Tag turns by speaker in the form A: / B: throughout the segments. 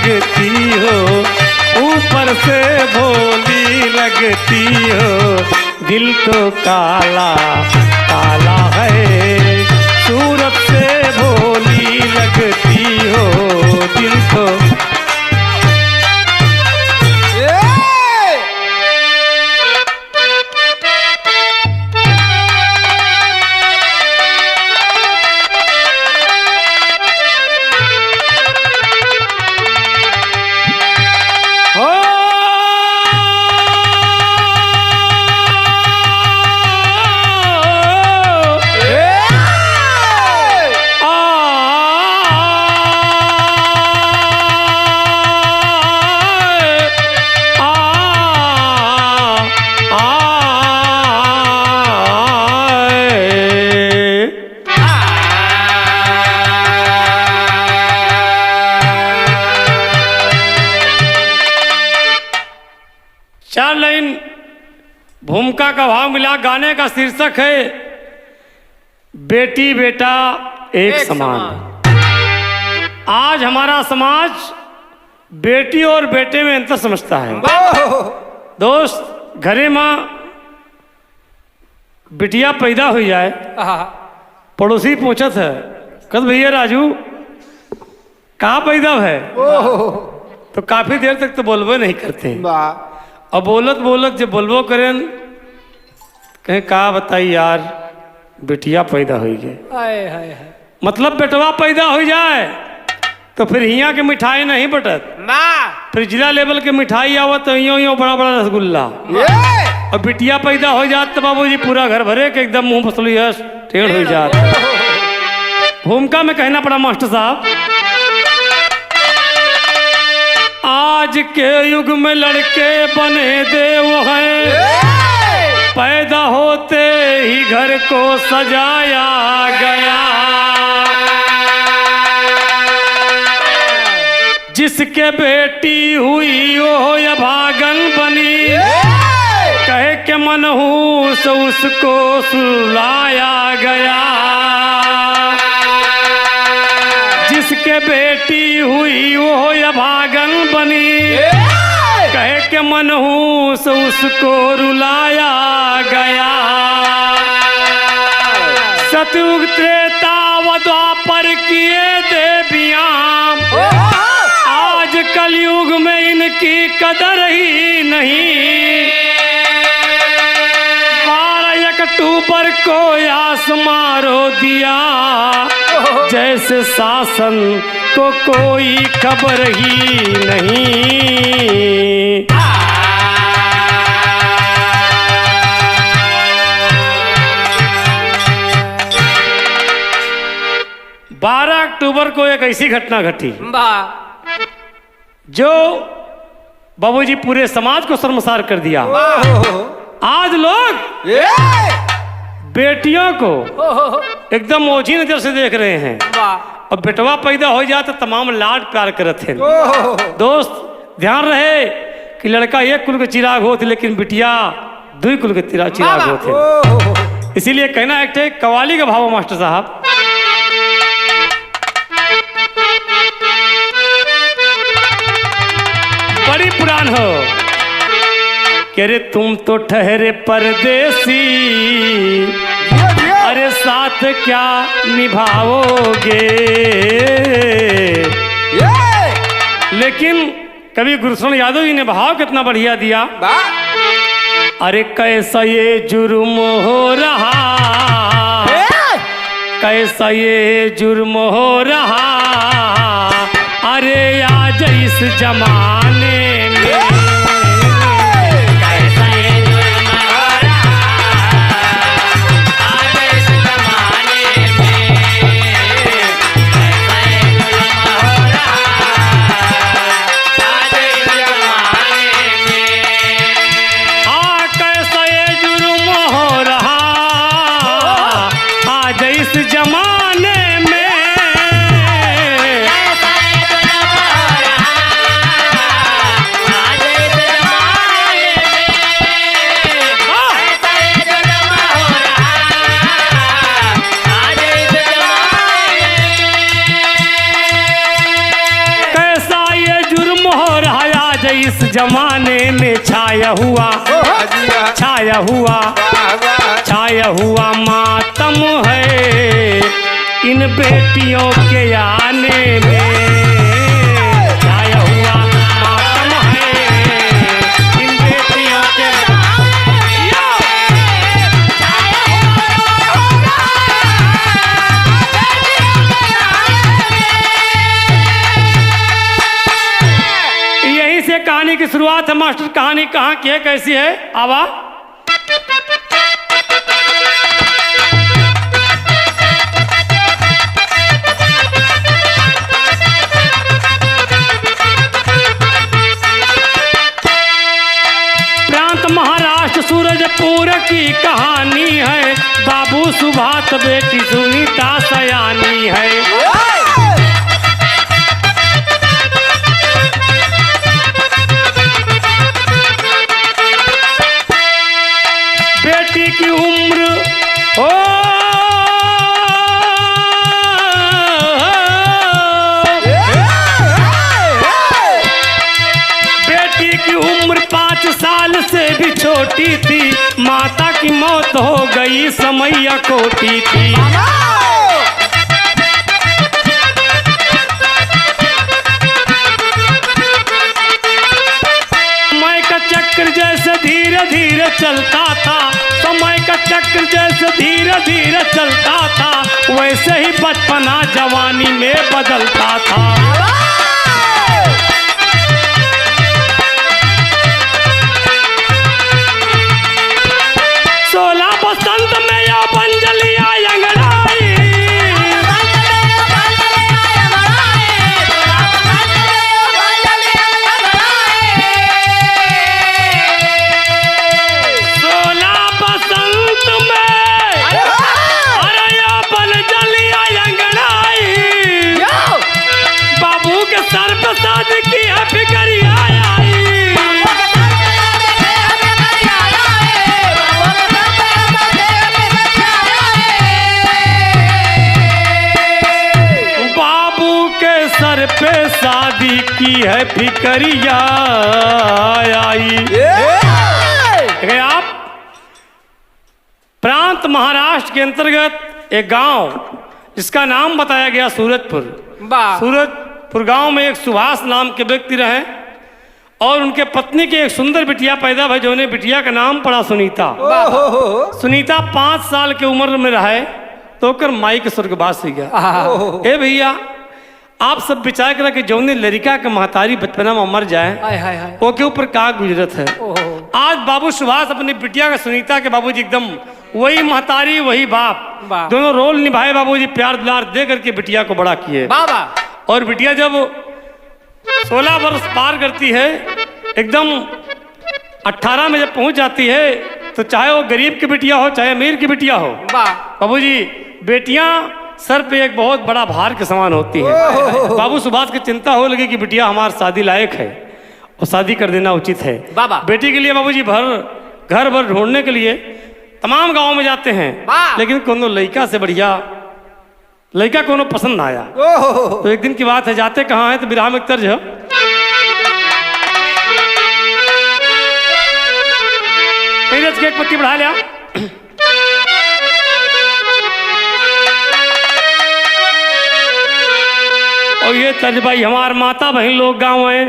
A: लगती हो, ऊपर से भोली लगती हो, दिल तो काला काला है, सूरत से भोली लगती हो, दिल तो। चार लाइन भूमिका का भाव मिला। गाने का शीर्षक है बेटी बेटा एक समान। आज हमारा समाज बेटी और बेटे में अंतर समझता है। दोस्त, घरे माँ बिटिया पैदा हो जाए, पड़ोसी पूछत है, कद भैया राजू कहाँ पैदा है, तो काफी देर तक तो बोलबो नहीं करते। अब बोलत बोलत जब बोलबो करें, कहीं कहा बताई यार बिटिया पैदा हो गए, मतलब बेटवा पैदा हो जाए तो फिर हियाँ के मिठाई नहीं बटत ना, फिर जिला लेवल के मिठाई आवत तो यो बड़ा बड़ा रसगुल्ला, और बिटिया पैदा हो जात तो बाबूजी पूरा घर भरे के एकदम मुंह फसली टेढ़ हो जात। भूमिका में कहना पड़ा मास्टर साहब, आज के युग में लड़के बने देव हैं, पैदा होते ही घर को सजाया गया, जिसके बेटी हुई वो अभागन बनी, कहे के मनहूस उसको सुलाया गया, जिसके बेटी हुई वो अभागन बनी, कहे के मनहूस उसको रुलाया गया। सतयुग त्रेता व द्वापर किए देवियां, आज कलयुग में इनकी कदर ही नहीं, 12 अक्टूबर को आसमां रो दिया, जैसे शासन को कोई खबर ही नहीं। 12 अक्टूबर को एक ऐसी घटना घटी जो बाबूजी पूरे समाज को शर्मसार कर दिया। आज लोग बेटियों को एकदम ओझी नजर से देख रहे हैं, और बेटवा पैदा हो जाए तो तमाम लाड प्यार करते हैं। दोस्त, ध्यान रहे कि लड़का एक कुल के चिराग होते, लेकिन बिटिया 2 कुल के चिराग होते। इसीलिए कहना एक कवाली का भाव मास्टर साहब, बड़ी पुरान हो कि अरे तुम तो ठहरे परदेसी, अरे साथ क्या निभाओगे। लेकिन कवि गुरुशरण यादव जी ने भाव कितना बढ़िया दिया, अरे कैसा ये जुर्म हो रहा, कैसा ये जुर्म हो रहा, अरे आज इस जमाने में, कैसा ये जुर्म हो रहा, आज इस जमाने में, कैसा ये जुर्म हो रहा, आज इस जमाने में, कैसा ये जुर्म हो रहा, आज इस जमाने में, कैसा ये जुर्म हो रहा, आज इस जमाने में छाया हुआ मातम है इन बेटियों के आने में। छाया हुआ मातम है इन बेटियों के यहीं से कहानी की शुरुआत है मास्टर। कहानी कहाँ की है, कैसी है? आवा महाराष्ट्र सूरजपुर की कहानी है। बाबू सुभाष बेटी सुनीता सयानी है। बेटी की उम्र बेटी की उम्र 5 साल से भी छोटी थी। माता की मौत हो गई समैया कोटी थी। समय का चक्र जैसे धीरे धीरे चलता था, समय का चक्र जैसे धीरे धीरे चलता था, वैसे ही बचपना जवानी में बदलता था। 16 बसंत में या बंजलिया अंगड़ाई, 16 बसंत में अरे या बंजलिया अंगड़ाई। बाबू के सर पे शादी की है फिक्रिया आई। सर पे शादी की है फिक्रिया आई। आप प्रांत महाराष्ट्र के अंतर्गत एक गांव जिसका नाम बताया गया सूरजपुर। सूरजपुर गांव में एक सुभाष नाम के व्यक्ति रहे और उनके पत्नी की एक सुंदर बिटिया पैदा भई, जो बिटिया का नाम पड़ा सुनीता। सुनीता 5 साल की उम्र में रहे तो कर माई के स्वर्गवास हो गया। ए भैया, आप सब विचार करा कि जौने लड़का के महतारी बचपना में मर जाए वो के ऊपर का गुजरत है। आज बाबू सुभाष अपनी बिटिया का सुनीता के बाबूजी एकदम वही महतारी वही बाप दोनों रोल निभाए। बाबूजी प्यार दुलार दे करके बिटिया को बड़ा किए। और बिटिया जब 16 वर्ष पार करती है, एकदम 18 में जब पहुंच जाती है, तो चाहे वो गरीब की बिटिया हो चाहे अमीर की बिटिया हो, बाबूजी बेटियां सर पे एक बहुत बड़ा भार के समान होती है। बाबू सुभाष की चिंता हो लगी कि बिटिया हमारे शादी लायक है और शादी कर देना उचित है। बेटी के लिए बाबूजी घर भर ढूंढने के लिए तमाम गांव में जाते हैं, लेकिन कोनो लड़का से बढ़िया लड़का कोनो पसंद ना आया। तो एक दिन की बात है, जाते कहाँ है तो बिरहा में एक तर्ज है। एक पत्ती बढ़ा लिया। और ये तर्ज भाई हमार माता बहन लोग गाँव है।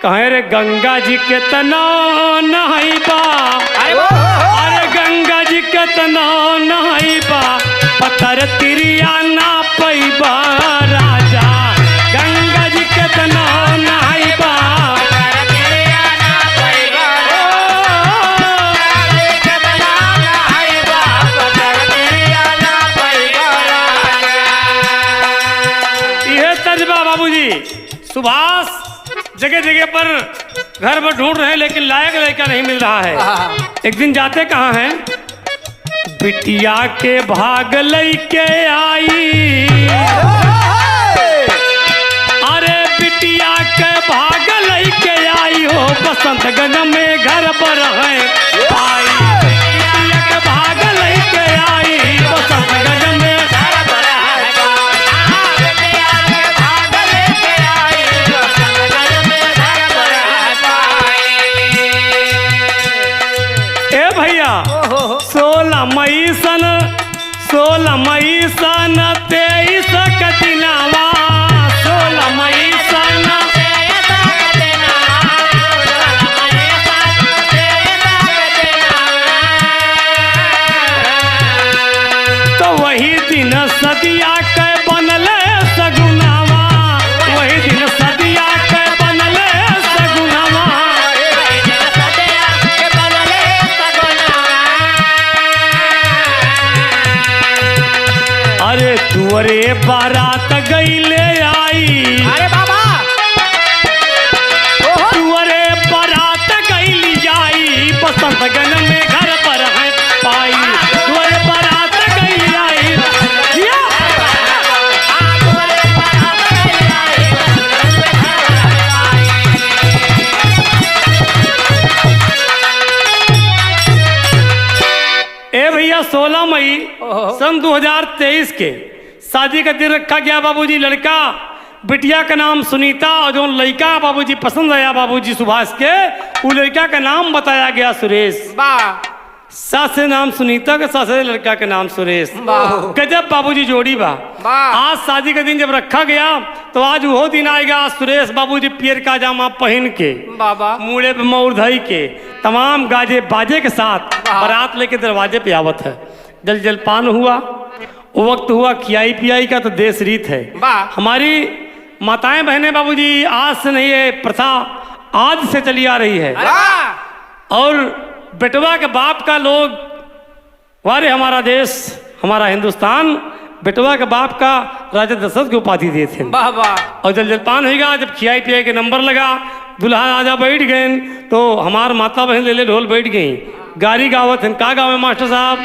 A: कहे रे गंगा जी के तना नहाई बा, अरे गंगा जी के तना नहाई बा, पत्थर तिरिया ना पैबा राजा। गंगा जी के तना नहाई बा, बाबूजी सुभाष जगह जगह पर घर पर ढूंढ रहे हैं, लेकिन लायक लड़का नहीं मिल रहा है। एक दिन जाते कहाँ हैं, बिटिया के भाग लैके आई, अरे बिटिया के भाग लैके आई हो, बसंतगंज में घर पर है आई। बिटिया के भाग लैके आई, बसंतगंज में संतगन में घर पर है पाई, द्वार बारात गई आई। ए भैया 16 मई सन 2023 के शादी का दिन रखा गया बाबूजी। लड़का बिटिया का नाम सुनीता और जो लड़का बाबूजी पसंद आया बाबूजी सुभाष के, वो लड़का का नाम बताया गया सुरेश। सास से नाम सुनीता का, सास से लड़का का नाम सुरेश। गजब बाबूजी जोड़ी बा। आज शादी का दिन जब रखा गया तो आज वो दिन आएगा। आज सुरेश बाबूजी पियर का जामा पहन के, बाबा मूड़े पे मोर धई के, तमाम गाजे बाजे के साथ बारात लेके दरवाजे पे आवत है। जल जलपान हुआ, वो वक्त हुआ खियाई पियाई का, तो देश रीत है। हमारी माताएं बहनें बाबूजी आज से नहीं है, प्रथा आज से चली आ रही है। और बेटवा के बाप का लोग, वारे हमारा देश हमारा हिंदुस्तान बेटवा के बाप का राजा दशरथ की उपाधि दिए थे। और जल जलपान होगा, जब खियाई पियाई के नंबर लगा, दुल्हा राजा बैठ गए तो हमार माता बहन ले ले ढोल बैठ गई, गारी गावत है। का गाँव है मास्टर साहब?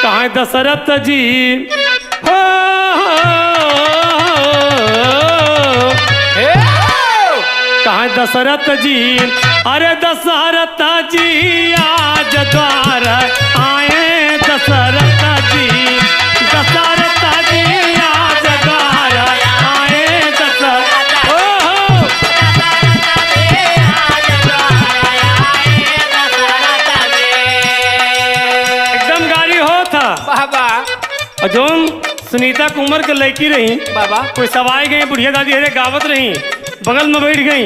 A: कहाँ दशरथ जी हो, कहाँ दशरथ जी, अरे दशरथ जी आज द्वार आए, दशरथ जी, दशरथ जी आज द्वार आए, दशरथ एकदम गाड़ी हो था बाबा। और जो सुनीता कुंवर के लड़की रही बाबा, कोई सवाई गई, बुढ़िया दादी हरे गावत रही, बगल में बैठ गई,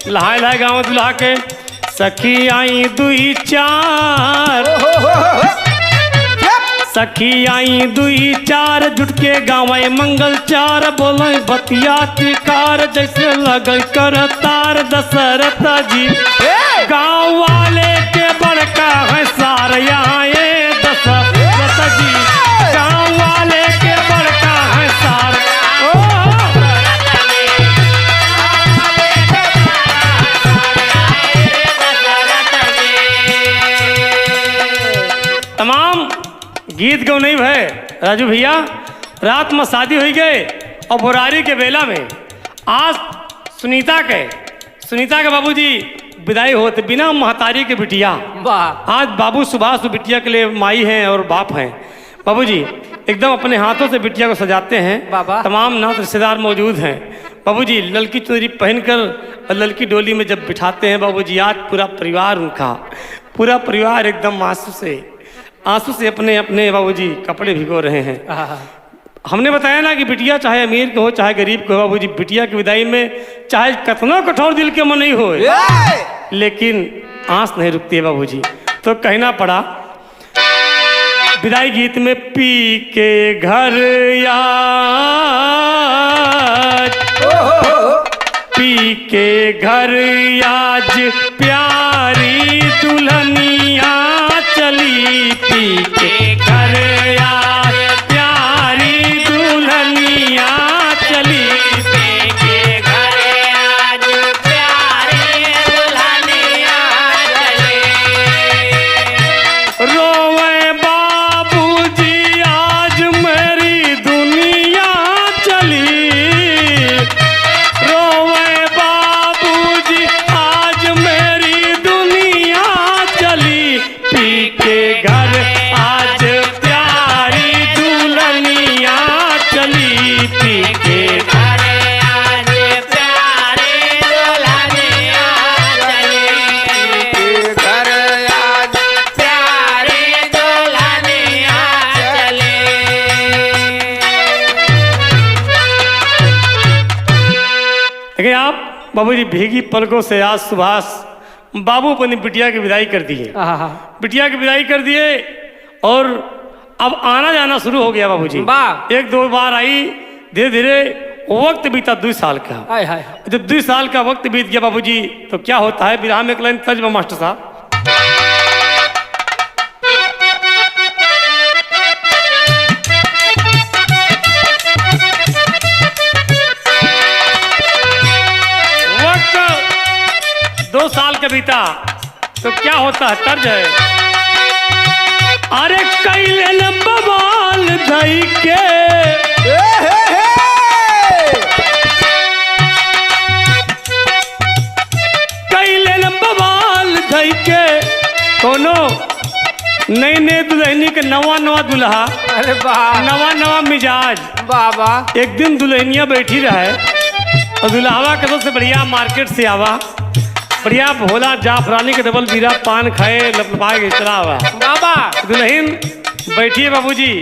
A: लहाए लहाए गाँव दुल्हा के। सखी आई दुई चार, सखी आई दुई चार, जुट के गाँव मंगल चार, बोले बतिया त्रिकार, जैसे लगल कर तार। दशरथ जी गाँव वाले के बड़का है सार, यहाँ दशरथ जी गाँव वाले के बड़का है सार। तमाम गीत गौ नहीं भय राजू भैया। रात में शादी हुई गए और बुरारी के बेला में आज सुनीता के बाबूजी विदाई होते बिना महतारी के बिटिया। आज बाबू सुभाष बिटिया के लिए माई हैं और बाप हैं। बाबूजी एकदम अपने हाथों से बिटिया को सजाते हैं। तमाम नात रिश्तेदार मौजूद हैं। बाबूजी ललकी चुनरी पहनकर और ललकी डोली में जब बिठाते हैं बाबूजी, आज पूरा परिवार उनका, पूरा परिवार एकदम आंसू से अपने अपने बाबूजी कपड़े भिगो रहे हैं। हमने बताया ना कि बिटिया चाहे अमीर के हो चाहे गरीब के हो बाबूजी, बिटिया की विदाई में चाहे कितना कठोर दिल के मन नहीं हो, लेकिन आंस नहीं रुकती है बाबूजी। तो कहना पड़ा विदाई गीत में, पी के घर आज, पी के घर आज प्यारी दुल्हनिया चली, पी के घर आज प्यारी दुल्हनिया चली, पी के घर आज प्यारी दुल्हनिया चली। रोवे बाबूजी आज मेरी दुनिया चली, रोवे बाबूजी आज मेरी दुनिया चली, पी के घर आज प्यारी दुल्हनिया चली, पी के घर आज प्यारी दुल्हनिया चली, पी के घर आज प्यारी दुल्हनिया चली। देखिए आप बाबूजी भीगी पलकों से आज सुभाष बाबू अपनी बिटिया की विदाई कर दिए, बिटिया की विदाई कर दिए और अब आना जाना शुरू हो गया बाबूजी। एक दो बार आई, धीरे धीरे वक्त बीता 2 साल का। जब 2 साल का वक्त बीत गया बाबूजी तो क्या होता है, विराम में एक लाइन तर्ज में मास्टर साहब। 2 साल का बीता तो क्या होता है, तर्ज है। अरे कैले न बवाल धई के कैले न बवाल धई के कोनो नई नई दुल्हनी के नवा नवा दुल्हा,
B: अरे वाह,
A: नवा नवा मिजाज।
B: बाबा
A: एक दिन दुल्हनिया बैठी रहे और दुल्हावा के सबसे बढ़िया मार्केट से आवा, बढ़िया भोला जाफरानी के डबल बीरा पान खाए लपलपा के चला हुआ।
B: बाबा
A: दुल्हन बैठी है बाबूजी,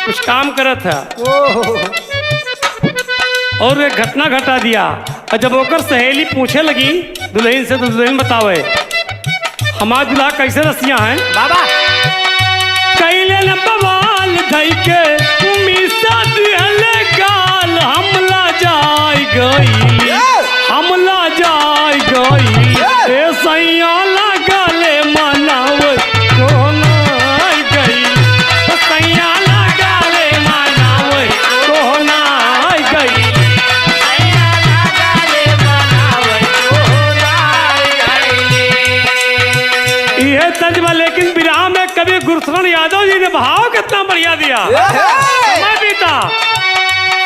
A: कुछ काम करत है और एक घटना घटा दिया। और जब ओकर सहेली पूछे लगी दुल्हन से, तो दुल्हन बतावे हमार दुल्हा कैसे रसिया हैं।
B: बाबा
A: कैले न बवाल धई के मिसा दिहले गाल, हमला जाय गई, हमला जाय गई, ए सैया लगले मनावे कोन आई गई, सैया लगले मनावे कोन आई गई, सैया लगले मनावे कोन आई गई। ये तजबा लेकिन विराह में कभी गुरशरण यादव जी ने भाव कितना बढ़िया दिया। समय बीता,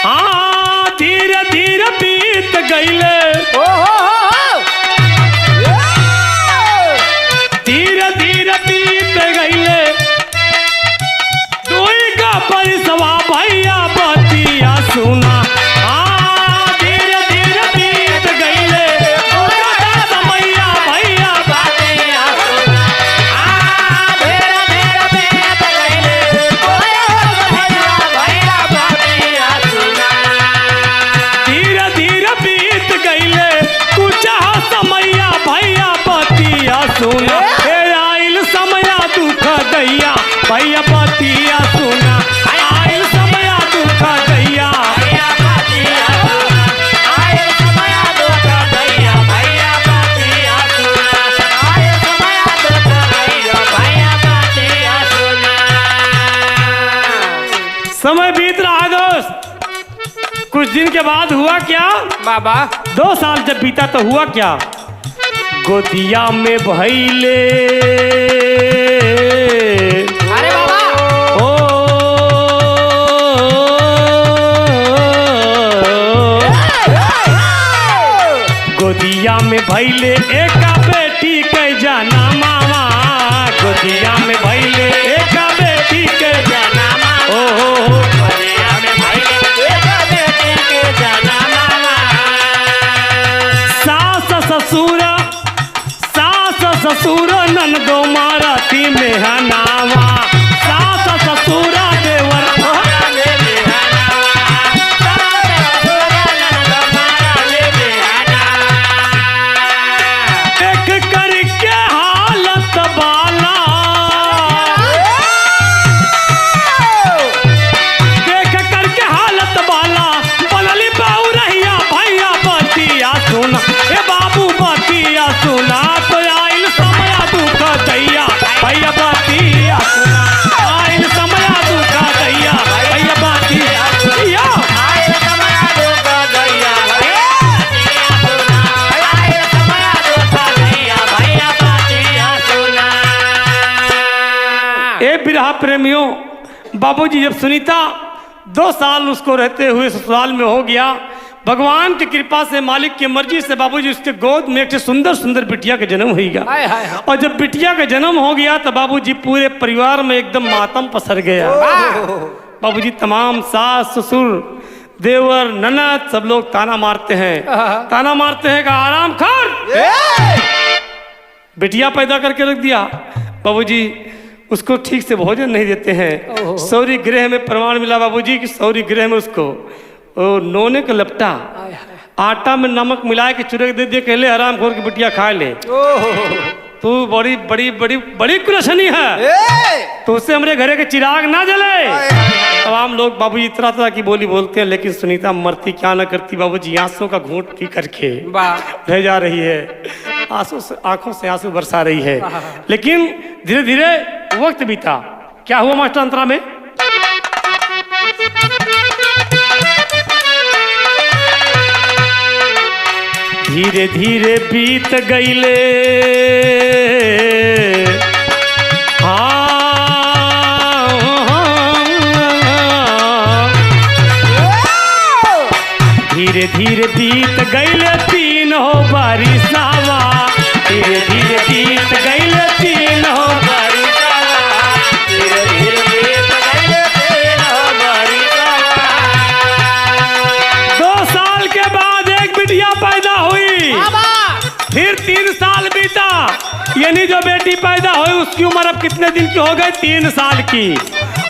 A: हाँ धीरे धीरे बीत गईले, धीरे धीरे बीत गईले, दोई का परिसवा भैया बतिया सुना, हाँ धीरे धीरे बीत गईले, समैया भैया बतिया सुना, हाँ धीरे धीरे बीत गईले, भैया भैया बतिया सुना, धीरे धीरे बीत गईले, कुछ समैया भैया बतिया सुना, आइल समया दुख दैया भैया बतिया सुना, आइल समया दुख दैया भैया बतिया सुना, आइल समया दुख दैया भैया बतिया सुना, आइल समया दुख दैया भैया बतिया सुना। समय बीत रहा दोस्त, कुछ दिन के बाद हुआ क्या
B: बाबा,
A: 2 साल जब बीता तो हुआ क्या, गोदिया में भैले,
B: अरे बाबा
A: ओ गोदिया में भैले एक बेटी के जाना मामा, गोदिया में भैले एक बेटी के जाना मामा, ओ गोदिया में भैले एक बेटी के जाना मामा, सास ससुर ननदो मारती में हनावा, सास ससुर देवर देख करके हालत बाला, देख करके हालत बाला, बनली बाऊ रहिया भैया बतिया सुना, ए बाबू बतिया सुना, तो आइल समया दुख दैया भैया बतिया सुना, आइल समया दुख दैया भैया बतिया सुना, आइल समया दुख दैया भैया बतिया सुना, आइल समया दुख दैया भैया बतिया सुना। ए बिरहा प्रेमियों, बाबूजी जब सुनीता 2 साल उसको रहते हुए ससुराल में हो गया, भगवान की कृपा से मालिक की मर्जी से बाबूजी उसके गोद में एक सुंदर सुंदर बिटिया का जन्म होगा। और जब बिटिया का जन्म हो गया तो बाबूजी पूरे परिवार में एकदम मातम पसर गया। बाबूजी तमाम सास ससुर देवर ननद सब लोग ताना मारते हैं, ताना मारते हैं का आराम कर, बिटिया पैदा करके रख दिया। बाबूजी उसको ठीक से भोजन नहीं देते हैं। सौरी गृह में प्रमाण मिला बाबूजी कि सौरी गृह में उसको नोने का लपटा आटा में नमक मिला के चुरे दे दिए, कहले आराम खोर के बिटिया खा ले। तू बड़ी बड़ी बड़ी बड़ी कुलछनी है, तो उससे हमारे घरे के चिराग ना जले। तमाम लोग बाबूजी तरह तरह की बोली बोलते हैं, लेकिन सुनीता मरती क्या ना करती बाबूजी, आंसू का घूंट पी करके रह जा रही है, आंसू से आंखों से आंसू बरसा रही है। लेकिन धीरे धीरे वक्त बीता। क्या हुआ मास्टर अंतरा में? धीरे धीरे बीत गईले धीरे धीरे बीत गईले तीन हो बारिशावा धीरे धीरे बीत गईले तीन हो बारिशावा धीरे धीरे बीत गईले तीन हो बारिशावा 2 साल के बाद एक बिटिया पैदा हुई फिर 3 साल बीता यानी जो बेटी पैदा हुई उसकी उम्र अब कितने दिन की हो गई 3 साल की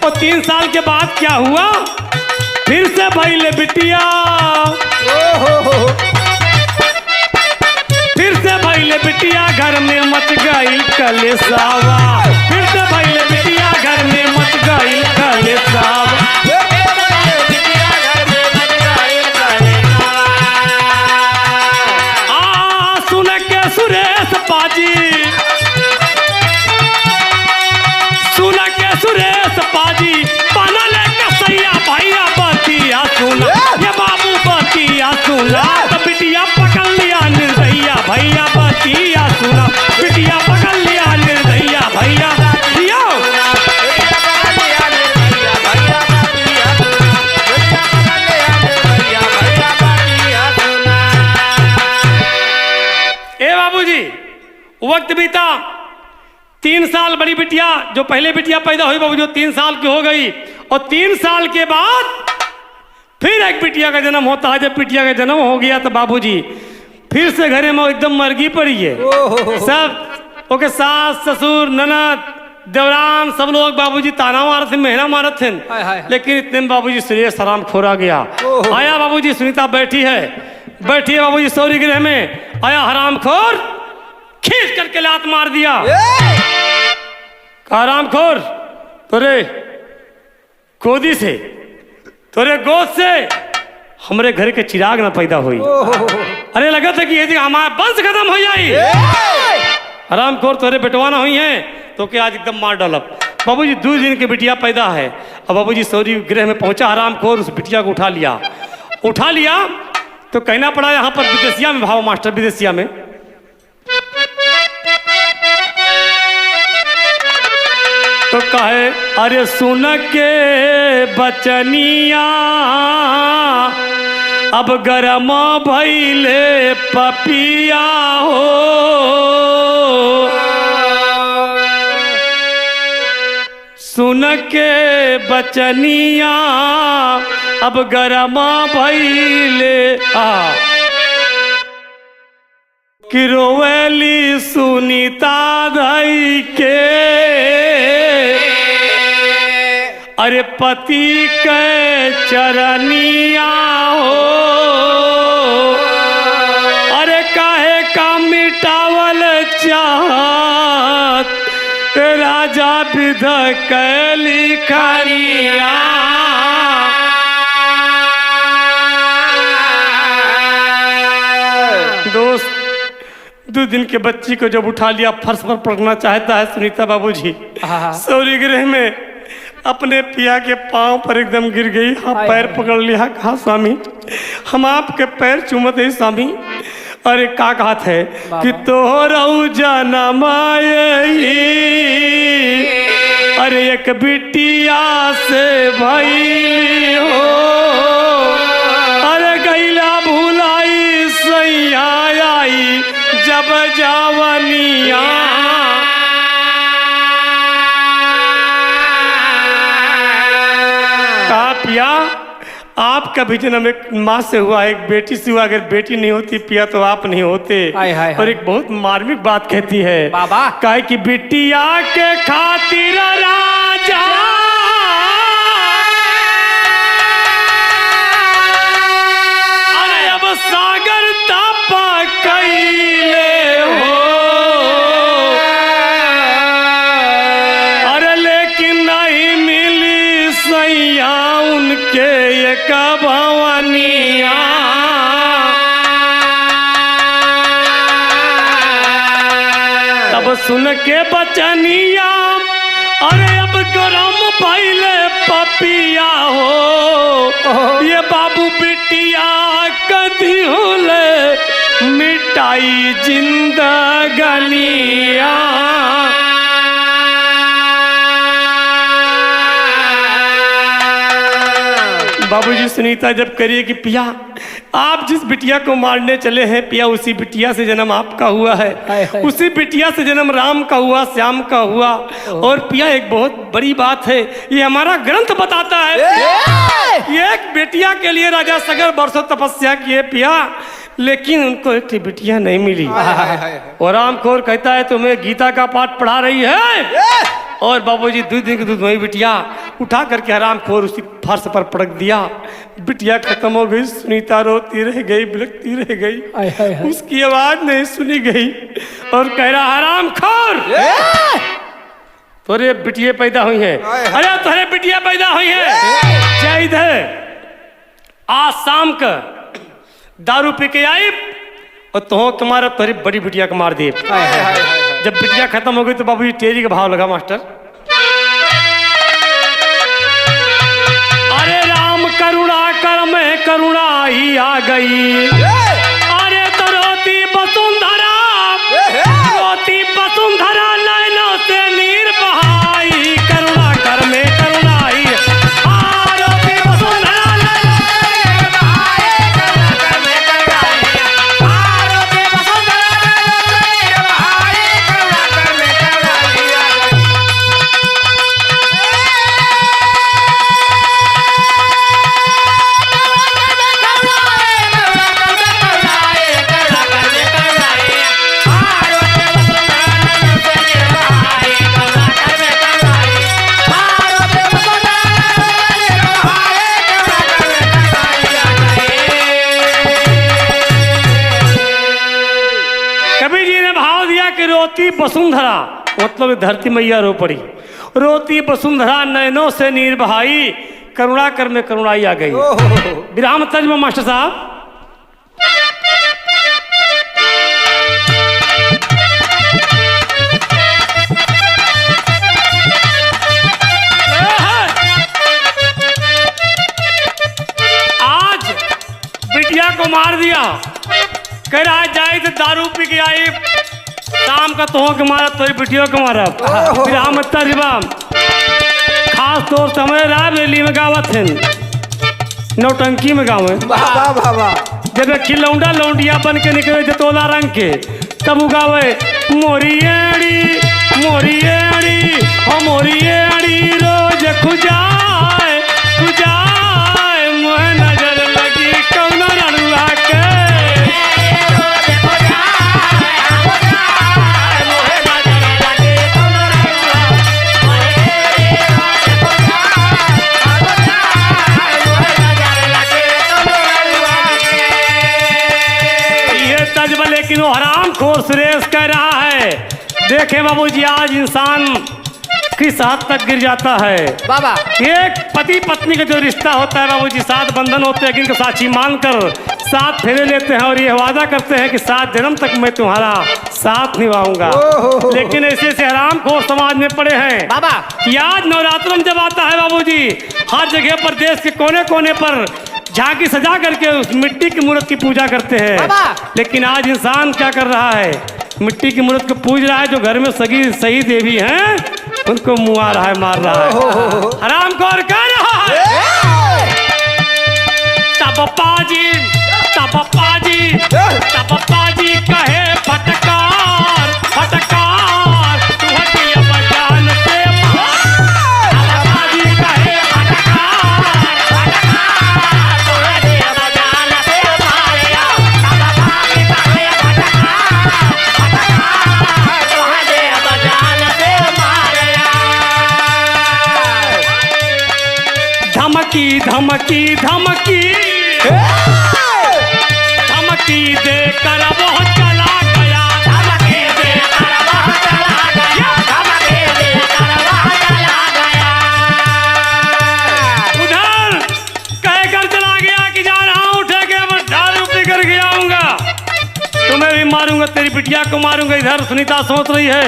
A: और 3 साल के बाद क्या हुआ फिर से भइले बिटिया फिर से भइले बिटिया घर में मच गई कलेसावा फिर से भइले बिटिया घर में मच गई कलेसावा सुन के सुरेश पाजी सुन के सुरेश पाजी पाना लेके सैया भैया बतिया सुना ये बाबू बतिया सुना तो बिटिया पकड़ लिया निर्दयिया भैया बतिया सुना बिटिया पकड़ लिया निर्दयिया भैया दिया ए बाबूजी वक्त बीता 3 साल बड़ी बिटिया जो पहले बिटिया पैदा हुई बाबू जो 3 साल की हो गई और 3 साल के बाद फिर एक बिटिया का जन्म होता है जब बिटिया का जन्म हो गया तो बाबूजी फिर से घरे में एकदम मरगी पड़ी है सब ओके सास ससुर ननद देवरान सब लोग बाबूजी ताना मारत थे मेहना मारत थे लेकिन इतने में बाबूजी सुरेश आराम खोरा गया आया बाबूजी सुनीता बैठी है बाबूजी सौरी गृह में आया हराम खोर खींच करके लात मार दिया हराम खोर तोरे गोदी से तोरे गोद से हमारे घर के चिराग ना पैदा हुई अरे लगा था कि ये हमारा वंश खत्म हो जाए हराम खोर तोरे बेटवाना हुई है तो क्या आज एकदम मार डालब बाबूजी 2 दिन की बिटिया पैदा है अब बाबूजी सौरी गृह में पहुंचा हराम खोर उस बिटिया को उठा लिया तो कहना पड़ा यहाँ पर विदेशिया में भाव मास्टर विदेशिया में तो कहे अरे सुन के बचनिया अब गरम भइले पपिया हो सुन के बचनिया अब गरम भइले कि रोवेली सुनीता धई के अरे पति के चरनिया हो अरे काहे का मिटावल चाहत राजा विध के लिखनिया दोस्त 2 दिन के बच्ची को जब उठा लिया फर्श पर पड़ना चाहता है सुनीता बाबूजी सौरी गृह में अपने पिया के पांव पर एकदम गिर गई हाँ पैर पकड़ लिया कहा स्वामी हम आपके पैर चूमते हैं स्वामी अरे का कहा थे कि तोहरऊ जनम अरे एक बिटिया से भइली हो अरे गैला भुलाई सैया आई जब जावनिया पिया आपका भी जन्म एक माँ से हुआ एक बेटी से हुआ अगर बेटी नहीं होती पिया तो आप नहीं होते और एक बहुत मार्मिक बात कहती है बाबा कहे कि बिटिया के खातिर राजा अरे अब सागर तापा कैले हो अरे लेकिन नहीं मिली सैया उनके एक भवनिया तब सुन के बचनिया अरे अब गरम पहले पपिया हो ये बाबू बिटिया कदी होले मिटाई जिंदगानिया। बाबूजी सुनीता जब करिए कि पिया आप जिस बिटिया को मारने चले हैं पिया उसी बिटिया से जन्म आपका हुआ है, उसी बिटिया से जन्म राम का हुआ, श्याम का हुआ। और पिया एक बहुत बड़ी बात है, ये हमारा ग्रंथ बताता है ये एक बेटिया के लिए राजा सगर बरसों तपस्या किए पिया, लेकिन उनको एक बिटिया नहीं मिली। और रामखोर कहता है तुम्हें गीता का पाठ पढ़ा रही है। और बाबूजी दूध दिन के दूध वही बिटिया उठा करके हरामखोर उसी फर्श पर पटक दिया। बिटिया खत्म हो गई, सुनीता रोती रह गई, बिलखती रह गई, उसकी आवाज नहीं सुनी गई। और कह रहा हरामखोर तोरे बिटिया पैदा हुई है, अरे तोरे बिटिया पैदा हुई है, जय इधर आज शाम का दारू पी के आई और तो तुम्हारा तोरी बड़ी बिटिया को मार दे। जब बिटिया खत्म हो गई तो बाबू जी तेरी का भाव लगा मास्टर। अरे राम करुणा कर में करुणा ही आ गई। अरे तो रोती वसुंधरा, रोती वसुंधरा नैनों से नीर बहाई, करुणा कर में करुणा ही रोती वसुंधरा नैनों से नीर बहाई, करुणा कर में करुणा ही रोती वसुंधरा नैनों से नीर बहाई, करुणा कर में करुणा ही रोती वसुंधरा मतलब धरती मैया रो पड़ी। रोती वसुंधरा नैनों से नीर बहाई, करुणा कर में करुणाई आ गई। विराम तर्जमा मास्टर साहब। आज बिटिया को मार दिया, कह रहा जाए तो दारू पी के आई, शाम का तो के मारा तो बिटियों को मारा। विराम तर्जमा खास तौर से हमारे रायबरेली में गावत है, नौटंकी में गाँव है। जब खिलौंडा लौंडिया बन के निकले जतोला रंग के तब उगावे मोरी एड़ी मोरी एड़ी हो मोरी एड़ी रोज खुजाए खुजाए मोह नजर लगी कौन रड़ुआ के। लेकिन वो हरामखोर सुरेश कह रहा है देखे बाबूजी आज इंसान किस हद तक गिर जाता है। बाबा एक पति पत्नी का जो रिश्ता होता है बाबूजी, 7 बंधन होते हैं जिनको साक्षी मानकर 7 फेरे लेते हैं और ये वादा करते हैं कि 7 जन्म तक मैं तुम्हारा साथ निभाऊंगा। लेकिन ऐसे ऐसे हरामखोर समाज में पड़े हैं बाबा कि आज नवरात्र जब आता है बाबूजी हर जगह पर देश के कोने कोने पर झांकी सजा करके उस मिट्टी की मूर्त की पूजा करते हैं। लेकिन आज इंसान क्या कर रहा है, मिट्टी की मूर्त को पूज रहा है, जो घर में सही देवी हैं उनको मुआ रहा है, मार रहा है, हरामखोर कर रहा है। तपप्पा जी कहे फटकार फटकार तू हटिया बजान से धमकी धमकी धमकी धमकी देकर वो चला गया, धमकी देकर वो चला गया, धमकी देकर वो चला गया। उधर कहकर चला गया कि जा रहा हूं, उठे के मैं दारू पी कर के आऊंगा, तुम्हें भी मारूंगा, तेरी बिटिया को मारूंगा। इधर सुनीता सोच रही है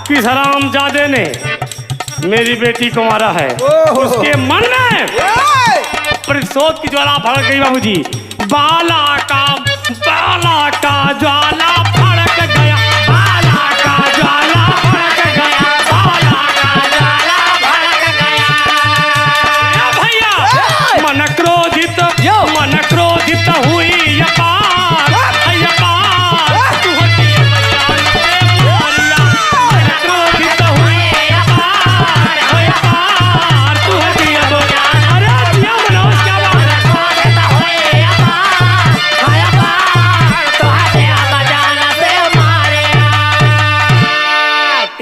A: कि हरामजादे ने मेरी बेटी को मारा है। उसके मन में प्रतिशोध की ज्वाला भड़क गई बाबूजी। बाला का बाला का ज्वाला भड़क गया, बाला का ज्वाला भड़क गया, बाला का ज्वाला भड़क गया। भैया मन क्रोधित हुई अपार, अपार तू हटी बजान से मारिया। मन क्रोधित हुई अपार, अपार तू हटी बजान। अरे दिया मनोज क्या बात है? क्रोधित हुई अपार, अपार तू हटी बजान से मारिया।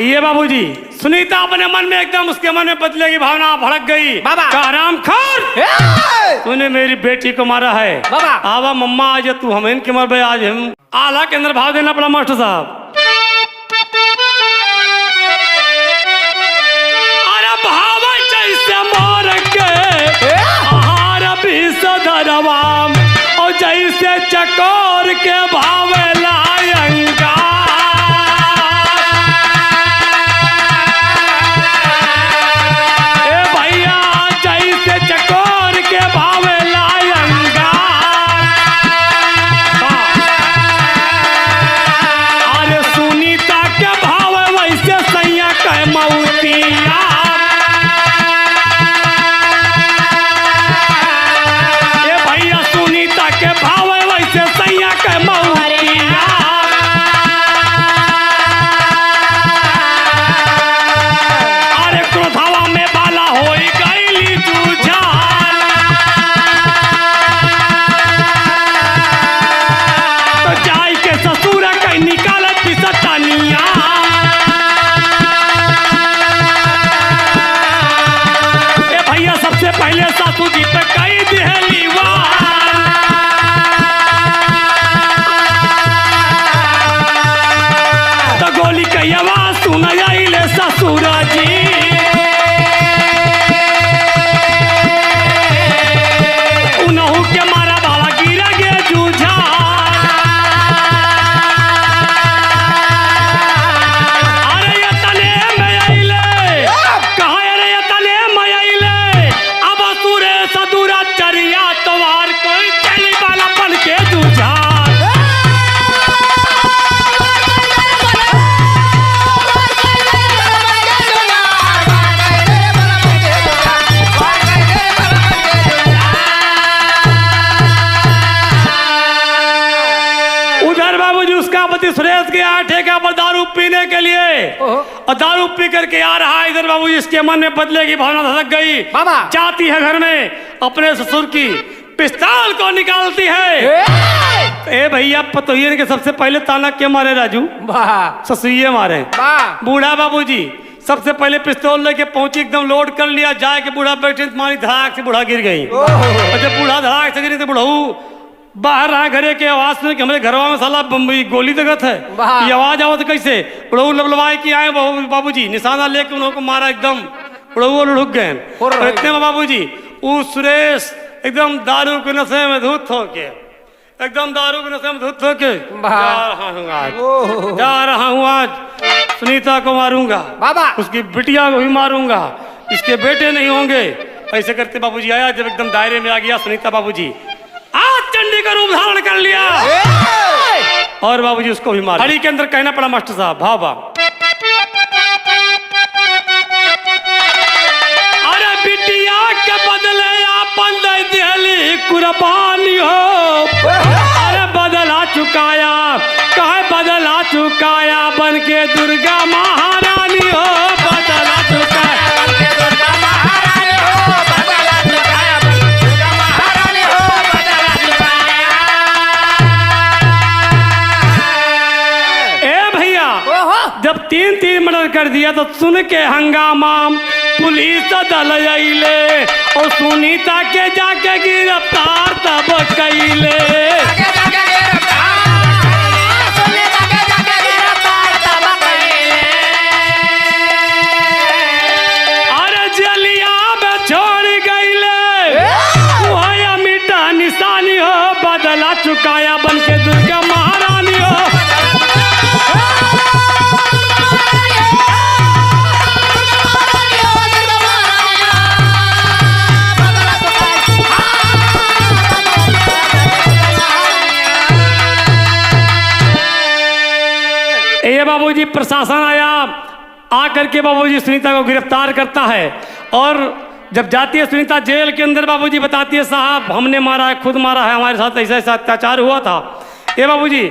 A: ये बाबूजी सुनीता अपने मन में एकदम उसके मन में बदले की भावना भड़क गई।
B: बाबा
A: का आराम खोर, तूने मेरी बेटी को मारा है।
B: बाबा
A: आवा मम्मा आज तू हम इनके मर भाई आज हम आला के अंदर भाव देना पड़ा मास्टर साहब। अरे भाव जैसे मार के आहार भी सदरवाम और जैसे चकोर के भावे लायंगा। पहले सासू जी पे कई दिहली तो गोली की आवाज सुन आइले ससुर जी। उनहु के मारा बाला गिरा गे जूझा। अरे ये तले में आइले कहाँ? अरे ये तले में आइले अब सुरे सदुरा चरिया तवार कोई चली वाला बन के जूझा। सुरेश के आठे का पर दारू पीने के लिए और दारू पी करके आ रहा है। इधर बाबू इसके मन में बदले की भावना धड़क गई।
B: बाबा
A: जाती है घर में अपने ससुर की पिस्तौल को निकालती है। ए भैया पतोहिए के सबसे पहले ताना के मारे राजू? ससुइये मारे। बूढ़ा बाबूजी सबसे पहले पिस्तौल लेके पहुंची, एकदम लोड कर लिया, जाए के बूढ़ा बैठे मारी धड़ाक से बूढ़ा गिर गई। जब बूढ़ा धड़ाक से गिरी तो बूढ़ऊ बाहर रहा घरे के आवाज सुन के हमारे घरवा में साला गोली दगत है। ये आवाज आवत कैसे? बड़ऊ लबलवाए कि आए बाबूजी निशाना लेके उनको मारा, एकदम बड़ऊ लुढ़क गए। इतने में बाबूजी वो सुरेश एकदम दारू के नशे में धुत होके, एकदम दारू के नशे में धुत होके जा रहा हूँ आज सुनीता को मारूंगा, बाबा उसकी बिटिया को भी मारूंगा, इसके बेटे नहीं होंगे। ऐसे करते बाबूजी आया, जब एकदम दायरे में आ गया सुनीता बाबूजी आज चंडी का रूप धारण कर लिया और बाबूजी उसको भी मारा। हड़ी के अंदर कहना पड़ा मास्टर साहब भावा, अरे बिटिया के बदले आपन दे दिहली कुर्बानी हो। अरे बदला चुकाया कहे बदला चुकाया बन के दुर्गा महारानी हो। बदला चुकाया बन के दुर्गा महारानी हो। बदला चुकाया बन के दुर्गा महारानी हो। बदला चुकाया। ए भैया जब 3-3 मर्डर कर दिया तो सुन के हंगामा पुलिस दल आइले और सुनीता के जाके गिरफ्तार तब कैले। अरे जलिया में छोड़ गईले वही मिटा निशानी हो। बदला चुकाया बन के दुर्गा महारानी हो। ये बाबूजी प्रशासन आया, आकर के बाबूजी सुनीता को गिरफ्तार करता है और जब जाती है सुनीता जेल के अंदर, बाबूजी बताती है साहब हमने मारा है, खुद मारा है, हमारे साथ ऐसा ऐसा अत्याचार हुआ था। ये बाबूजी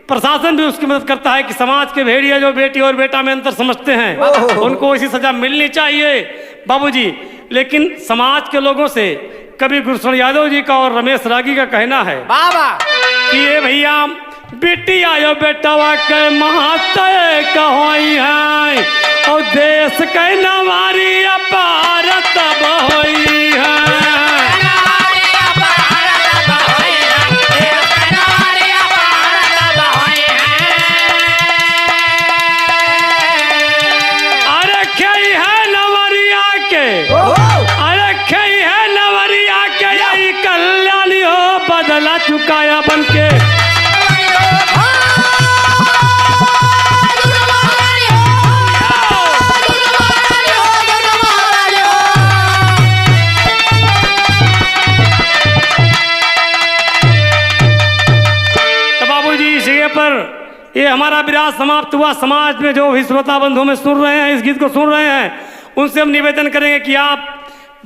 A: प्रशासन भी उसकी मदद करता है कि समाज के भेड़िए जो बेटी और बेटा में अंतर समझते हैं उनको ऐसी सजा मिलनी चाहिए बाबूजी। लेकिन समाज के लोगों से कभी गुरुशरण यादव जी का और रमेश रागी का कहना है
B: बाबा
A: कि ये भैया बेटी आयो बेटवा के महाते कहोई है और देश के नवारी अपार तब होई है। अरे खई है नवरिया के, अरे खई है नवरिया के, यही कल्याणी हो बदला चुकाया बन के। ये हमारा विराज समाप्त हुआ। समाज में जो भी श्रोता बंधु में सुन रहे हैं, इस गीत को सुन रहे हैं, उनसे हम निवेदन करेंगे कि आप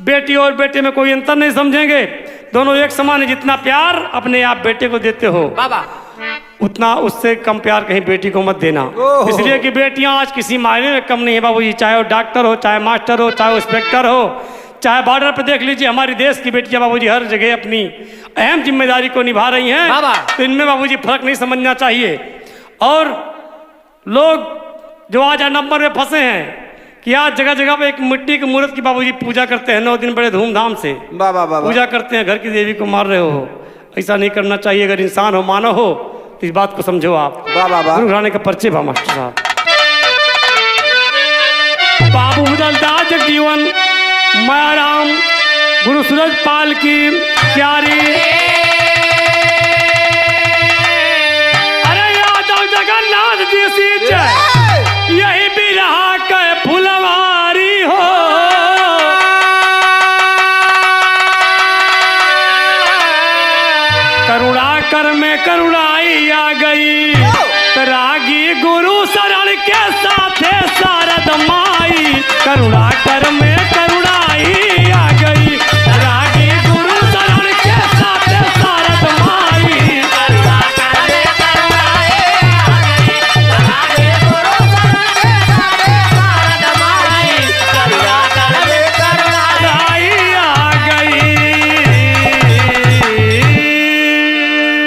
A: बेटी और बेटे में कोई अंतर नहीं समझेंगे, दोनों एक समान है। जितना प्यार अपने आप बेटे को देते हो
B: बाबा
A: उतना उससे कम प्यार कहीं बेटी को मत देना, इसलिए कि बेटियां आज किसी मायने में कम नहीं है बाबूजी। चाहे वो डॉक्टर हो, चाहे मास्टर हो, चाहे वो इंस्पेक्टर हो, चाहे बॉर्डर पर देख लीजिए, हमारी देश की बेटियां बाबूजी हर जगह अपनी अहम जिम्मेदारी को निभा रही हैं। तो इनमें बाबूजी फर्क नहीं समझना चाहिए। और लोग जो आज नंबर में फंसे हैं कि आज जगह जगह पे एक मिट्टी की मूर्त की बाबूजी पूजा करते हैं, 9 दिन बड़े धूमधाम से पूजा करते हैं, घर की देवी को मार रहे हो, ऐसा नहीं करना चाहिए। अगर इंसान हो, मानव हो, तो इस बात को समझो आप। गुरु घराने का परिचय बा मास्टर साहब। बाबू बदलता जगजीवन माया राम गुरु सूरज पाल की प्यारी, जगन्नाथ जी सी जय, यही भी रहा के फुलवारी हो। करुणा कर में करुणाई आ गई, रागी गुरु शरण के साथे शारद माई, करुणा कर में